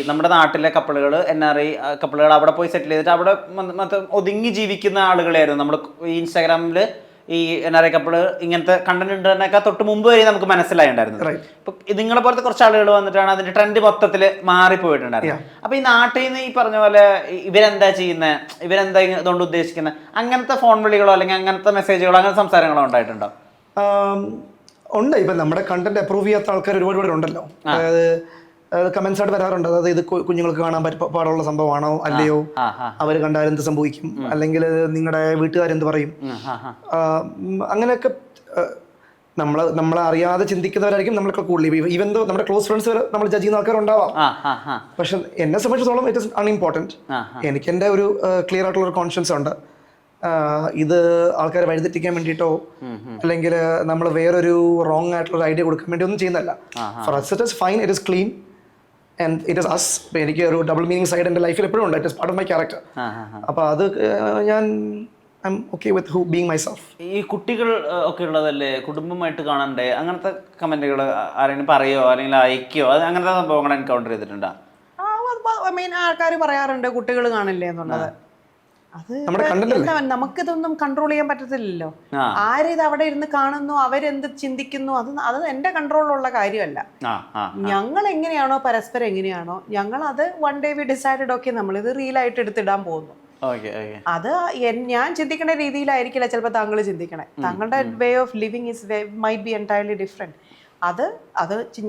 നമ്മുടെ നാട്ടിലെ കപ്പിളുകൾ NRI കപ്പിളുകൾ അവിടെ പോയി സെറ്റിൽ ചെയ്തിട്ട് അവിടെ മൊത്തം ഒതുങ്ങി ജീവിക്കുന്ന ആളുകളായിരുന്നു. നമ്മൾ ഈ ഇൻസ്റ്റാഗ്രാമിൽ ഈ NRI കപ്പിള് ഇങ്ങനത്തെ കണ്ടന്റ് ഉണ്ടെന്നൊക്കെ തൊട്ട് മുമ്പ് വരെ നമുക്ക് മനസ്സിലായിട്ടുണ്ടായിരുന്നു. ഇപ്പൊ നിങ്ങളെ പോലത്തെ കുറച്ച് ആളുകൾ വന്നിട്ടാണ് അതിന്റെ ട്രെൻഡ് മൊത്തത്തിൽ മാറിപ്പോയിട്ടുണ്ടായിരുന്നു. അപ്പൊ ഈ നാട്ടിൽ നിന്ന് ഈ പറഞ്ഞ പോലെ ഇവരെന്താ ചെയ്യുന്നത്, ഇവരെന്താ ഇതുകൊണ്ട് ഉദ്ദേശിക്കുന്നത്, അങ്ങനത്തെ ഫോൺ വിളികളോ അല്ലെങ്കിൽ അങ്ങനത്തെ മെസ്സേജുകളോ അങ്ങനത്തെ സംസാരങ്ങളോ ഉണ്ടായിട്ടുണ്ടോ? ഉണ്ട്. ഇപ്പൊ നമ്മുടെ കണ്ടന്റ് അപ്രൂവ് ചെയ്യാത്ത ആൾക്കാർ ഒരുപാട് ഉണ്ടല്ലോ. അതായത് കമന്റ്സ് ആയിട്ട് വരാറുണ്ട്. അതായത് ഇത് കുഞ്ഞുങ്ങൾക്ക് കാണാൻ പാടുള്ള സംഭവമാണോ അല്ലയോ, അവർ കണ്ടാൽ എന്ത് സംഭവിക്കും, അല്ലെങ്കിൽ നിങ്ങളുടെ വീട്ടുകാരെന്ത് പറയും, അങ്ങനെയൊക്കെ നമ്മളെ അറിയാതെ ചിന്തിക്കുന്നവരായിരിക്കും നമ്മളൊക്കെ കൂടുതൽ. ഈവൻ ദോ നമ്മുടെ ക്ലോസ് ഫ്രണ്ട്സ് വരെ നമ്മൾ ജഡ്ജ് ചെയ്യുന്ന ആൾക്കാരുണ്ടാവാം. പക്ഷെ എന്നെ സംബന്ധിച്ചിടത്തോളം ഇറ്റ് ഇസ് അൺഇമ്പോർട്ടൻറ്റ്. എനിക്ക് എൻ്റെ ഒരു ക്ലിയർ ആയിട്ടുള്ള ഒരു കോൺഷ്യൻസ് ഉണ്ട്. ഇത് ആൾക്കാരെ വഴിതെറ്റിക്കാൻ വേണ്ടിയിട്ടോ അല്ലെങ്കിൽ നമ്മൾ വേറൊരു റോങ് ആയിട്ടുള്ള ഐഡിയ കൊടുക്കാൻ വേണ്ടി ഒന്നും ചെയ്യുന്നതല്ല. For us it is fine, it is clean and it is us. എനിക്ക് ഒരു ഡബിൾ മീനിങ് സൈഡ് എൻ്റെ ലൈഫിൽ എപ്പോഴും ഉണ്ട്. It is part of my character. അപ്പോൾ അത് ഞാൻ I'm okay with being myself. ഈ കുട്ടികൾ ഒക്കെ ഉള്ളതല്ലേ, കുടുംബമായിട്ട് കാണണ്ടേ, അങ്ങനത്തെ കമന്റുകൾ ആരെങ്കിലും പറയോ അല്ലെങ്കിൽ അയക്കോ, അത് അങ്ങനത്തെ സംഭവങ്ങൾ എൻകൗണ്ടർ ചെയ്തിട്ടുണ്ടോ? ആൾക്കാർ പറയാറുണ്ട് കുട്ടികൾ കാണില്ലേ എന്നുള്ളത്. അത് എന്താ, നമുക്കിതൊന്നും കൺട്രോൾ ചെയ്യാൻ പറ്റത്തില്ലല്ലോ. ആരിത് അവിടെ ഇരുന്ന് കാണുന്നു, അവരെന്ത് ചിന്തിക്കുന്നു, അത് എന്റെ കൺട്രോളിലുള്ള കാര്യമല്ല. ഞങ്ങൾ എങ്ങനെയാണോ പരസ്പരം എങ്ങനെയാണോ ഞങ്ങൾ അത് one day we decided okay നമ്മളിത് റീലായിട്ട് എടുത്തിടാൻ പോകുന്നു. അത് ഞാൻ ചിന്തിക്കുന്ന രീതിയിലായിരിക്കില്ല ചിലപ്പോൾ താങ്കൾ ചിന്തിക്കണേ. താങ്കളുടെ way of living is might be entirely different. അത്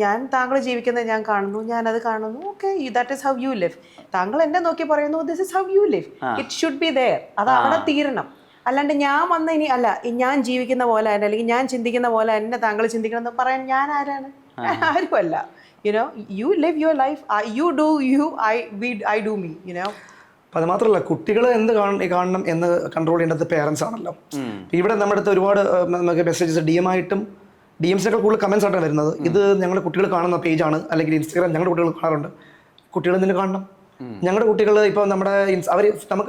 ഞാൻ താങ്കൾ ജീവിക്കുന്നത് ഞാൻ കാണുന്നു, ഞാനത് കാണുന്നു, okay, that is how you live. താങ്കൾ എന്നെ നോക്കി പറയുന്നു this is how you live, it should be there. അത് അവിടെ തീരണം. അല്ലാണ്ട് ഞാൻ വന്ന് ഇനി അല്ല ഞാൻ ജീവിക്കുന്ന പോലെ തന്നെ അല്ലെങ്കിൽ ഞാൻ ചിന്തിക്കുന്ന പോലെ എന്നെ താങ്കൾ ചിന്തിക്കണം എന്ന് പറയാൻ ഞാൻ ആരാണ്? ആരുമല്ല. You know, you live your life, you do you, I do me. You know, അത് മാത്രമല്ല, കുട്ടികൾ എന്ത് കാണണം എന്ന് കൺട്രോൾ ചെയ്യേണ്ടത് പേരൻസ് ആണല്ലോ. ഇവിടെ നമ്മുടെ അടുത്ത് ഒരുപാട് നമുക്ക് മെസ്സേജസ് DMസിനൊക്കെ കൂടുതൽ കമൻസ് ആയിട്ടാണ് വരുന്നത്. ഇത് ഞങ്ങളുടെ കുട്ടികൾ കാണുന്ന പേജാണ്, അല്ലെങ്കിൽ ഇൻസ്റ്റാഗ്രാം ഞങ്ങളുടെ കുട്ടികൾ കാണാറുണ്ട്. കുട്ടികൾ എന്തിനു കാണണം? ഞങ്ങളുടെ കുട്ടികൾ ഇപ്പോൾ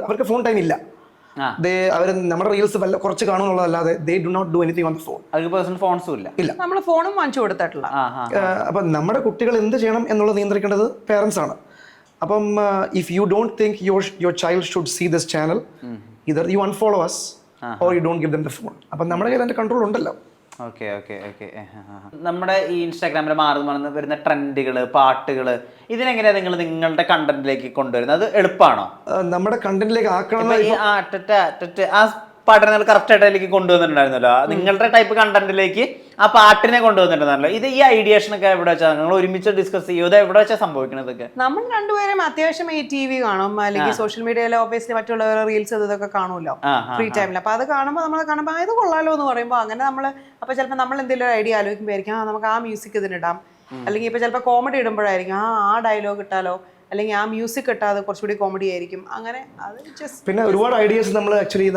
അവർക്ക് ഫോൺ ടൈം ഇല്ല. അവർ നമ്മുടെ റീൽസ് കുറച്ച് കാണുന്നുള്ളതല്ലാതെ they do not do anything on the phone. ഇല്ല, നമ്മൾ ഫോണും വാങ്ങിച്ചു കൊടുത്തിട്ടില്ല. അപ്പം നമ്മുടെ കുട്ടികൾ എന്ത് ചെയ്യണം എന്നുള്ളത് നിയന്ത്രിക്കേണ്ടത് പേരൻസ് ആണ്. അപ്പം if you don't think your child should see this channel, either you unfollow us or you don't give them the phone. അപ്പം നമ്മുടെ കയ്യിൽ അതിൻ്റെ കൺട്രോൾ ഉണ്ടല്ലോ. ഓക്കെ. നമ്മുടെ ഈ ഇൻസ്റ്റാഗ്രാമിൽ വരുന്ന ട്രെൻഡുകൾ, പാട്ടുകൾ, ഇതിനെങ്ങനെയാണ് നിങ്ങൾ നിങ്ങളുടെ കണ്ടന്റിലേക്ക് കൊണ്ടുവരുന്നത്? അത് എളുപ്പമാണോ? നമ്മുടെ കണ്ടന്റിലേക്ക് ആക്കണം. ആ പാട്ടിനെ നിങ്ങൾ കറക്റ്റ് ആയിട്ടിലേക്ക് കൊണ്ടുവന്നിട്ടുണ്ടായിരുന്നല്ലോ, നിങ്ങളുടെ ടൈപ്പ് കണ്ടന്റിലേക്ക് ആ പാട്ടിനെ കൊണ്ടുവന്നിട്ടുണ്ടായിരുന്നല്ലോ. ഇത് ഈ ഐഡിയേഷനൊക്കെ എവിടെ വെച്ചാൽ നിങ്ങൾ ഒരുമിച്ച് ഡിസ്കസ് ചെയ്യും? ഇത് എവിടെ വെച്ചാൽ സംഭവിക്കണതൊക്കെ? നമ്മൾ രണ്ടുപേരും അത്യാവശ്യം ഈ TV കാണും, അല്ലെങ്കിൽ സോഷ്യൽ മീഡിയയിൽ ഓബിയസ്ലി മറ്റുള്ളവരുടെ റീൽസ് ഇതൊക്കെ കാണുമല്ലോ ഫ്രീ ടൈമിൽ. അപ്പൊ അത് കാണുമ്പോൾ ഇത് കൊള്ളാലോ എന്ന് പറയുമ്പോൾ അങ്ങനെ അപ്പൊ ചിലപ്പോൾ നമ്മൾ എന്തെങ്കിലും ഒരു ഐഡിയ ആലോചിക്കുമ്പോഴായിരിക്കും നമുക്ക് ആ മ്യൂസിക് ഇതിനിടാം, അല്ലെങ്കിൽ ഇപ്പൊ ചിലപ്പോൾ കോമഡി ഇടുമ്പോഴായിരിക്കും ആ ഡയലോഗ് ഇട്ടാലോ, അല്ലെങ്കിൽ ആ മ്യൂസിക് ഇട്ടാതെ കുറച്ചുകൂടി കോമഡി ആയിരിക്കും. അങ്ങനെ അത് പിന്നെ ഒരുപാട് ഐഡിയാസ് നമ്മൾ ആക്ച്വലി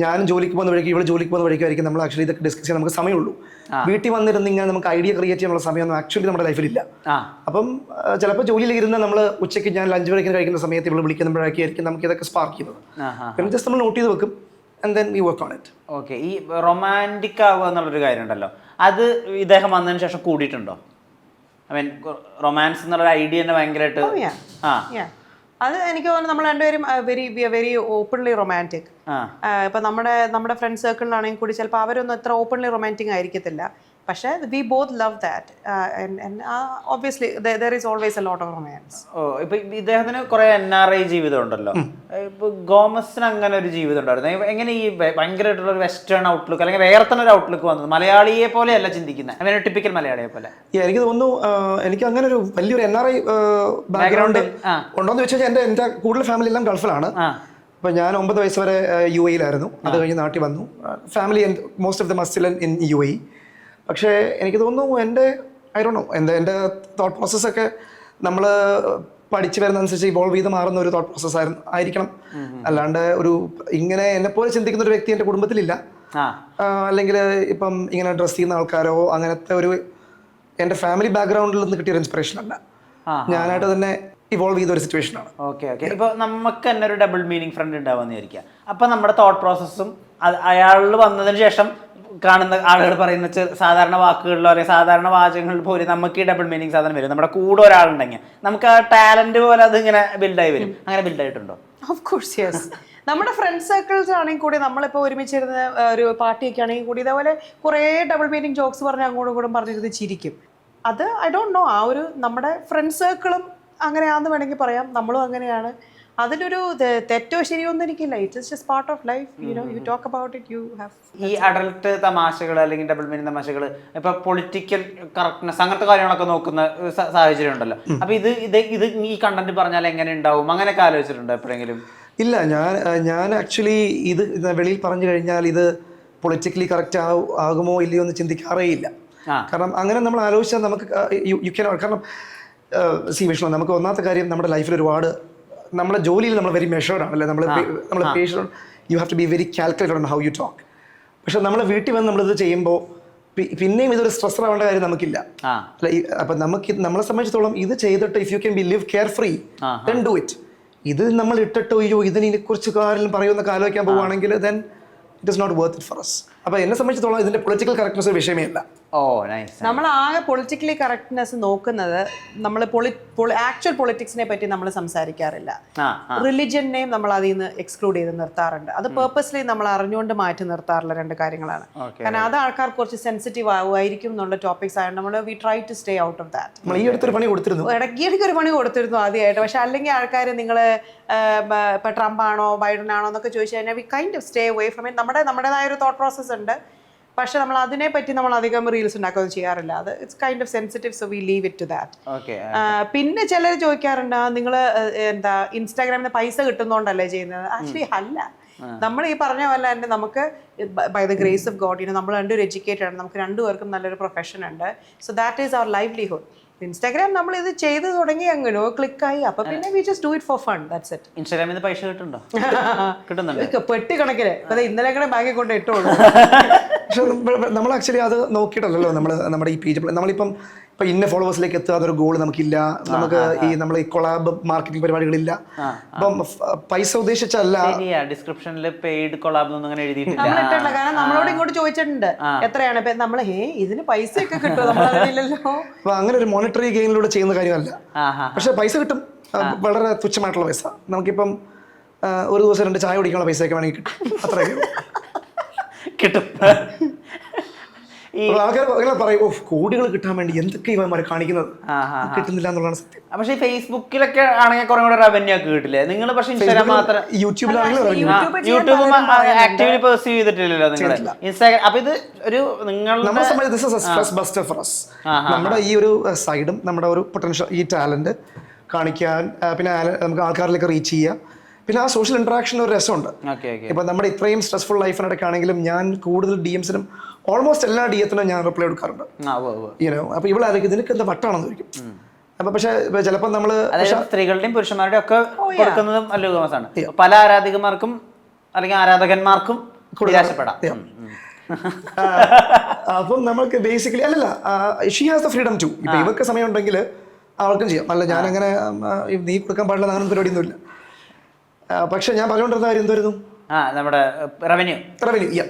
ഞാൻ ജോലിക്ക് പോകുന്ന വഴിക്ക് ഇവള് ജോലിക്ക് പോകുന്ന വഴിക്കായിരിക്കും നമ്മൾ ആക്ച്വലി ഇതൊക്കെ ഡിസ്കസ് ചെയ്യാൻ നമുക്ക് സമയമുള്ളൂ. വീട്ടിൽ വന്നിരുന്ന് ഇങ്ങനെ നമുക്ക് ഐഡിയ ക്രിയേറ്റ് ചെയ്യാനുള്ള സമയമൊന്നും ആക്ച്വലി നമ്മുടെ ലൈഫിലില്ല. അപ്പം ചിലപ്പോൾ ജോലിയിൽ ഇരുന്ന് നമ്മൾ ഉച്ചയ്ക്ക് ഞാൻ ലഞ്ച് ബ്രേക്കിന് കഴിക്കുന്ന സമയത്ത് ഇവള് വിളിക്കുമ്പോഴായിരിക്കും നമുക്ക് ഇതൊക്കെ സ്പാർക്ക് ചെയ്യുന്നത്. പിന്നെ ജസ്റ്റ് നമ്മൾ നോട്ട് ചെയ്ത് വെക്കും and then we work on it. Okay. ഈ റൊമാൻറ്റിക് ആവുക എന്നുള്ളൊരു കാര്യം ഉണ്ടല്ലോ, അത് ഇദ്ദേഹം വന്നതിന് ശേഷം കൂടിയിട്ടുണ്ടോ? ഐ മീൻ റൊമാൻസ് എന്നുള്ളൊരു ഐഡിയ തന്നെ ഭയങ്കരമായിട്ട്. അത് എനിക്ക് തോന്നുന്നു നമ്മൾ രണ്ടുപേരും വെരി ഓപ്പൺലി റൊമാൻറ്റിക്. ഇപ്പൊ നമ്മുടെ ഫ്രണ്ട് സർക്കിളിലാണെങ്കിൽ കൂടി ചിലപ്പോൾ അവരൊന്നും എത്ര ഓപ്പൺലി റൊമാൻറ്റിക് ആയിരിക്കത്തില്ല. പക്ഷേ we both love that and obviously there is always a lot of romance. ഇപ്പൊ ഇദ്ദേഹത്തിന് കുറെ NRI ജീവിതം ഉണ്ടല്ലോ. ഇപ്പൊ ഗോമസിന് അങ്ങനെ ഒരു ജീവിതം ഉണ്ടായിരുന്നു. എങ്ങനെ ഈ ഭയങ്കരമായിട്ടുള്ള ഒരു വെസ്റ്റേൺ ഔട്ട്ലുക്ക് അല്ലെങ്കിൽ വേറെ തന്നെ ഒരു ഔട്ട്ലുക്ക് വന്നത്? മലയാളിയെ പോലെ അല്ല ചിന്തിക്കുന്നത്, അങ്ങനെ ടിപ്പിക്കൽ മലയാളിയെ പോലെ. എനിക്ക് തോന്നുന്നു എനിക്ക് അങ്ങനെ ഒരു വലിയൊരു NRI ബാക്ക്ഗ്രൗണ്ട് ഉണ്ടോന്ന് വെച്ചാൽ എൻ്റെ കൂടുതൽ ഫാമിലി എല്ലാം ഗൾഫിലാണ്. അപ്പോൾ ഞാൻ 9 വയസ്സ് വരെ UAE-ലായിരുന്നു. അത് കഴിഞ്ഞ് നാട്ടിൽ വന്നു. ഫാമിലി മോസ്റ്റ് ഓഫ് ദ മസ്റ്റിൽ ഇൻ UAE. പക്ഷേ എനിക്ക് തോന്നുന്നു ഐ ഡോണ്ട് നോ എൻ്റെ തോട്ട് പ്രോസസ്സൊക്കെ നമ്മൾ പഠിച്ചു വരുന്നതനുസരിച്ച് ഇവോൾവ് ചെയ്ത് മാറുന്ന ഒരു തോട്ട് പ്രോസസ് ആയിരിക്കണം. അല്ലാണ്ട് ഇങ്ങനെ എന്നെപ്പോലെ ചിന്തിക്കുന്ന ഒരു വ്യക്തി എൻ്റെ കുടുംബത്തിലില്ല. അല്ലെങ്കിൽ ഇപ്പം ഇങ്ങനെ ഡ്രസ് ചെയ്യുന്ന ആൾക്കാരോ അങ്ങനത്തെ ഒരു എൻ്റെ ഫാമിലി ബാക്ക്ഗ്രൗണ്ടിൽ നിന്ന് കിട്ടിയൊരു ഇൻസ്പിറേഷൻ അല്ല. ഞാനായിട്ട് തന്നെ ഇവോൾവ് ചെയ്ത ഒരു സിറ്റുവേഷൻ ആണ്. ഓക്കെ. ഇപ്പൊ നമുക്ക് തന്നെ ഒരു ഡബിൾ മീനിങ് ഫ്രണ്ട് ഉണ്ടാവുമെന്ന് വിചാരിക്കുക. അപ്പൊ നമ്മുടെ തോട്ട് പ്രോസസ്സും അയാളിൽ വന്നതിന് ശേഷം കാണുന്ന ആളുകൾ പറയുന്ന സാധാരണ വാക്കുകളിലോ അല്ലെങ്കിൽ സാധാരണ വാചകങ്ങളിൽ പോലും നമുക്ക് ഈ ഡബിൾ മീനിങ് സാധനം വരും. നമ്മുടെ കൂടെ ഒരാളുണ്ടെങ്കിൽ നമുക്ക് ആ ടാലന്റ് പോലെ അത് ഇങ്ങനെ ബിൽഡായി വരും. അങ്ങനെ ബിൽഡായിട്ടുണ്ടോ? Of course yes. നമ്മുടെ ഫ്രണ്ട് സർക്കിൾസ് ആണെങ്കിൽ കൂടി നമ്മളിപ്പോൾ ഒരുമിച്ചിരുന്ന ഒരു പാർട്ടിയൊക്കെ ആണെങ്കിൽ കൂടി ഇതേപോലെ കുറേ ഡബിൾ മീനിങ് ജോക്സ് പറഞ്ഞ് അങ്ങോട്ടും ഇങ്ങോട്ടും പറഞ്ഞിരുന്ന് ചിരിക്കും. അത് ഐ ഡോണ്ട് നോ, ആ ഒരു നമ്മുടെ ഫ്രണ്ട് സർക്കിളും അങ്ങനെയാണെന്ന് വേണമെങ്കിൽ പറയാം, നമ്മളും അങ്ങനെയാണ്. അതിലൊരു തെറ്റോ ശരിയോ ഒന്നും എനിക്കില്ല. It's just part of life. You talk about it, you have. ഈ അഡൽട്ട് തമാശകൾ അല്ലെങ്കിൽ ഡബിൾ മീനിങ് തമാശകൾ, ഇപ്പൊ പൊളിറ്റിക്കൽ കറക്റ്റ്നെസ് അങ്ങനത്തെ കാര്യങ്ങളൊക്കെ നോക്കുന്ന സാഹചര്യം ഉണ്ടല്ലോ. അപ്പൊ ഇത് ഈ കണ്ടന്റ് പറഞ്ഞാൽ എങ്ങനെ ഉണ്ടാവും, അങ്ങനെയൊക്കെ ആലോചിച്ചിട്ടുണ്ടോ എപ്പോഴെങ്കിലും? ഇല്ല, ഞാൻ ആക്ച്വലി ഇത് വെളിയിൽ പറഞ്ഞു കഴിഞ്ഞാൽ ഇത് പൊളിറ്റിക്കലി കറക്റ്റ് ആകുമോ ഇല്ലയോ എന്ന് ചിന്തിക്കാറേ ഇല്ല. കാരണം അങ്ങനെ നമ്മൾ ആലോചിച്ചാൽ നമുക്ക് യു ക്യാൻ. കാരണം വിഷ്ണു, നമുക്ക് ഒന്നാമത്തെ കാര്യം നമ്മുടെ ലൈഫിൽ ഒരുപാട് നമ്മുടെ ജോലിയിൽ നമ്മൾ വെരി മെഷേർഡ് ആണല്ലേ. നമ്മൾ patient, you have to be very calculated on how you talk. പക്ഷെ നമ്മൾ വീട്ടിൽ വന്ന് നമ്മളിത് ചെയ്യുമ്പോൾ പിന്നെയും ഇതൊരു സ്ട്രെസ്സർ ആവേണ്ട കാര്യം നമുക്കില്ല. അപ്പം നമ്മളെ സംബന്ധിച്ചിടത്തോളം ഇത് ചെയ്തിട്ട് if you can be live care free then do it. ഇത് നമ്മൾ ഇട്ടിട്ടോ അയ്യോ ഇതിനെ കുറിച്ച് കാര്യം പറയുമെന്നൊക്കെ ആലോചിക്കാൻ പോവുകയാണെങ്കിൽ then it is not worth it for us. അപ്പോൾ എന്നെ സംബന്ധിച്ചിടത്തോളം ഇതിന്റെ പൊളിറ്റിക്കൽ കറക്റ്റ്നെസ് ഒരു വിഷയമേ അല്ല. നമ്മൾ ആകെ പൊളിറ്റിക്കലി കറക്റ്റ്നെസ് നോക്കുന്നത് നമ്മൾ ആക്ച്വൽ പൊളിറ്റിക്സിനെ പറ്റി നമ്മൾ സംസാരിക്കാറില്ല. റിലിജനെയും നമ്മൾ അതിൽ നിന്ന് എക്സ്ക്ലൂഡ് ചെയ്ത് നിർത്താറുണ്ട്. അത് പേർപ്പസ്ലി നമ്മൾ അറിഞ്ഞുകൊണ്ട് മാറ്റി നിർത്താറുള്ള രണ്ട് കാര്യങ്ങളാണ്. കാരണം അത് ആൾക്കാർ കുറച്ച് സെൻസിറ്റീവ് ആവുമായിരിക്കും എന്നുള്ള ടോപ്പിക്സ് ആയതുകൊണ്ട് നമ്മൾ we try to stay out of that. നമ്മൾ ഈ അടുത്തൊരു പണി കൊടുത്തിരുന്നു, ഇടയ്ക്ക് ഒരു പണി കൊടുത്തിരുന്നു ആദ്യമായിട്ട്. പക്ഷെ അല്ലെങ്കിൽ ആൾക്കാർ നിങ്ങൾ ഇപ്പൊ ട്രംപ് ആണോ ബൈഡൻ ആണോ എന്നൊക്കെ ചോദിച്ചു കഴിഞ്ഞാൽ we kind of stay away from it. നമ്മുടേതായ ഒരു തോട്ട് പ്രോസസ് ഉണ്ട്. പക്ഷെ നമ്മൾ അതിനെ പറ്റി നമ്മൾ അധികം റീൽസ് ഉണ്ടാക്കുകയൊന്നും ചെയ്യാറില്ല. അത് it's kind of sensitive, so we leave it to that. പിന്നെ ചിലർ ചോദിക്കാറുണ്ട്, നിങ്ങൾ എന്താ ഇൻസ്റ്റാഗ്രാമിൽ നിന്ന് പൈസ കിട്ടുന്നോണ്ടല്ലേ ചെയ്യുന്നത്? ആക്ച്വലി അല്ല. നമ്മൾ ഈ പറഞ്ഞ പോലെ തന്നെ നമുക്ക് by the grace of God നമ്മൾ രണ്ടുപേരും എഡ്യൂക്കേറ്റഡ് ആണ്, നമുക്ക് രണ്ടുപേർക്കും നല്ലൊരു പ്രൊഫഷൻ ഉണ്ട്. So that is our livelihood. Instagram നമ്മൾ ഇത് ചെയ്ത് തുടങ്ങി അങ്ങനോ ക്ലിക്കായി, അപ്പൊ പിന്നെ we just do it for fun, that's it. ഇൻസ്റ്റാഗ്രാമിൽ നിന്ന് പൈസ കിട്ടുന്നുണ്ടോ? കിട്ടുന്നുണ്ട്, പെട്ടി കണക്കിന്. അതെ, ഇന്നലെ കൂടെ ബാങ്കിൽ കൊണ്ട് ഇട്ടോളൂ. പക്ഷെ നമ്മൾ ആക്ച്വലി അത് നോക്കിയിട്ടല്ലോ നമ്മുടെ ഈ പേജ് നമ്മളിപ്പം ഇന്ന ഫോളോവേഴ്സിലേക്ക് എത്തുക അതൊരു ഗോൾ നമുക്കില്ല. നമുക്ക് നമ്മൾ ഈ കൊളാബ് മാർക്കറ്റിംഗ് പരിപാടികളില്ല. അപ്പം പൈസ ഉദ്ദേശിച്ചല്ല. ഡിസ്ക്രിപ്ഷനിൽ പെയ്ഡ് കൊളാബ് അങ്ങനെ എഴുതിയിട്ടില്ല. കാരണം നമ്മളോട് ഇങ്ങോട്ട് ചോദിച്ചിട്ടുണ്ട് എത്രയാണ് നമ്മൾ ഇതിന് പൈസ ഒക്കെ കിട്ടും, നമ്മളറിയില്ലല്ലോ. അപ്പൊ അങ്ങനെ ഒരു മോണിറ്ററി ഗെയിനിലൂടെ ചെയ്യുന്ന കാര്യമല്ല. പക്ഷെ പൈസ കിട്ടും, വളരെ തുച്ഛമായിട്ടുള്ള പൈസ. നമുക്കിപ്പം ഒരു ദിവസം 2 ചായ കുടിക്കാനുള്ള പൈസയൊക്കെ വേണമെങ്കിൽ കിട്ടും, അത്രയൊക്കെ കിട്ടും. ആൾക്കാർ അങ്ങനെ പറയും, ഓ കോടികൾ കിട്ടാൻ വേണ്ടി എന്തൊക്കെ ഇവന്മാരെ കാണിക്കുന്നത്, കിട്ടുന്നില്ല എന്നുള്ളതാണ് സത്യം. പക്ഷേ ഫേസ്ബുക്കിലൊക്കെ ആണെങ്കിൽ കുറെ കൂടെ റവന്യൂ ഒക്കെ കിട്ടില്ലേ നിങ്ങൾ? പക്ഷേ ഇൻസ്റ്റാഗ്രാം മാത്രം, യൂട്യൂബ് ആക്റ്റീവ്ലി പെർസീവ് ചെയ്തിട്ടില്ലല്ലോ നിങ്ങൾ ഇൻസ്റ്റാഗ്രാം. അപ്പൊ ഇത് ഒരു നമ്മുടെ ഈ ഒരു സൈഡും നമ്മുടെ ഒരു പൊട്ടൻഷ്യൽ, ഈ ടാലന്റ് കാണിക്കാൻ, പിന്നെ നമുക്ക് ആൾക്കാരിലേക്ക് റീച്ച് ചെയ്യാം, പിന്നെ ആ സോഷ്യൽ ഇന്ററാക്ഷൻ ഒരു രസമുണ്ട്. ഇപ്പൊ നമ്മുടെ ഇത്രയും സ്ട്രെസ്ഫുൾ ലൈഫിനിടയ്ക്കാണെങ്കിലും ഞാൻ കൂടുതൽ DMസിനും ഓൾമോസ്റ്റ് എല്ലാ DMത്തിനും ഞാൻ റിപ്ലൈ കൊടുക്കാറുണ്ട്. അപ്പൊ ഇവളായിരിക്കും നിനക്ക് എന്താ വട്ടാണെന്ന് ചോദിക്കും. അപ്പൊ പക്ഷെ ചിലപ്പോൾ നമ്മള് സ്ത്രീകളുടെയും പുരുഷന്മാരുടെയും ഒക്കെ കൊടുക്കുന്നതും അല്ലുകമാണ്. പല ആരാധികമാർക്കും അല്ലെങ്കിൽ ആരാധകന്മാർക്കും നിരാശപ്പെടാം. അപ്പം നമുക്ക് ബേസിക്കലി അല്ലല്ല, she has the freedom to. ഇപ്പൊ ഇവർക്ക് സമയം ഉണ്ടെങ്കിൽ അവർക്കും ചെയ്യാം. അല്ല ഞാൻ അങ്ങനെ നീ കൊടുക്കാൻ പാടില്ല അങ്ങനെ പരിപാടിയൊന്നുമില്ല. പക്ഷെ ഞാൻ പറഞ്ഞുകൊണ്ടിരുന്ന കാര്യം എന്തായിരുന്നു? നമ്മുടെ റവന്യൂ.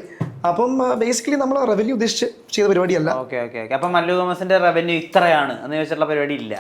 അപ്പം ബേസിക്കലി നമ്മൾ റവന്യൂ ഉദ്ദേശിച്ച് ചെയ്ത പരിപാടിയല്ല. ഓക്കെ. അപ്പം മല്ലു തോമസിന്റെ റവന്യൂ ഇത്രയാണ് എന്ന് ചോദിച്ചിട്ടുള്ള പരിപാടി ഇല്ല.